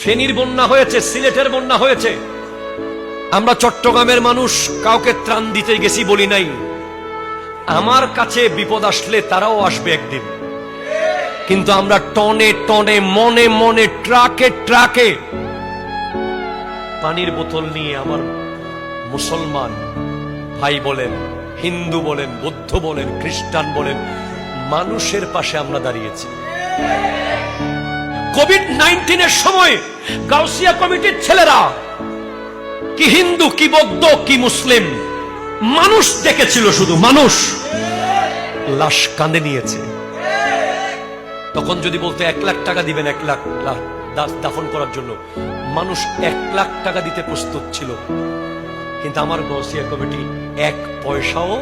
ফেনীর বন্যা হয়েছে, সিলেটের বন্যা হয়েছে। আমরা চট্টগ্রামের মানুষ কাউকে ত্রাণ দিতে গেছি বলি নাই। আমার কাছে বিপদ আসলে তারাও আসবে একদিন, কিন্তু আমরা টনে টনে মনে মনে ট্রাকে ট্রাকে পানির বোতল নিয়ে আমার মুসলমান ভাই বলেন, হিন্দু বলেন, বৌদ্ধ বলেন, খ্রিস্টান বলেন, মানুষের পাশে আমরা দাঁড়িয়েছি। কোভিড-19 এর সময় গাউসিয়া কমিটির ছেলেরা কি হিন্দু, কি বৌদ্ধ, কি মুসলিম, মানুষ দেখেছিল, শুধু মানুষ। লাশ কাঁধে নিয়েছে। তখন যদি বলতে 1 লাখ টাকা দিবেন, 1 লাখ দাফন করার জন্য, মানুষ 1 লাখ টাকা দিতে প্রস্তুত ছিল। কিন্তু আমার গাউসিয়া কমিটি 1 পয়সাও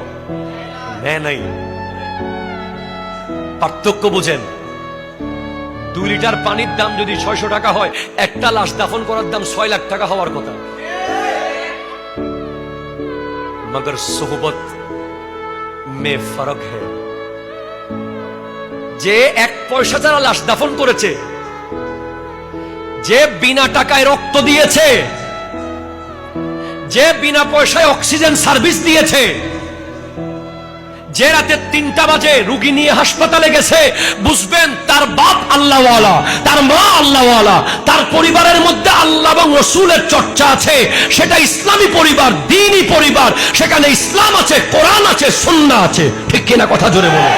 নেয় নাই। পার্থক্য বুঝেন। 2 লিটার পানির দাম যদি 600 টাকা হয়, একটা লাশ দাফন করার দাম 6 লাখ টাকা হওয়ার কথা। मगर सोहबत में फर्क है। যে 1 পয়সা ছাড়া লাশ দাফন করেছে, যে বিনা টাকায় রক্ত দিয়েছে, যে বিনা পয়সায় অক্সিজেন সার্ভিস দিয়েছে, যে রাতে 3টা বাজে রোগী নিয়ে হাসপাতালে গেছে, বুঝবেন তার বাপ আল্লাহওয়ালা, তার মা আল্লাহওয়ালা, তার পরিবারের মধ্যে আল্লাহ এবং রাসূলের চর্চা আছে। সেটা ইসলামী পরিবার, দ্বীনি পরিবার। সেখানে ইসলাম আছে, কোরআন আছে, সুন্নাহ আছে। ঠিক কিনা কথা জোরে বলুন।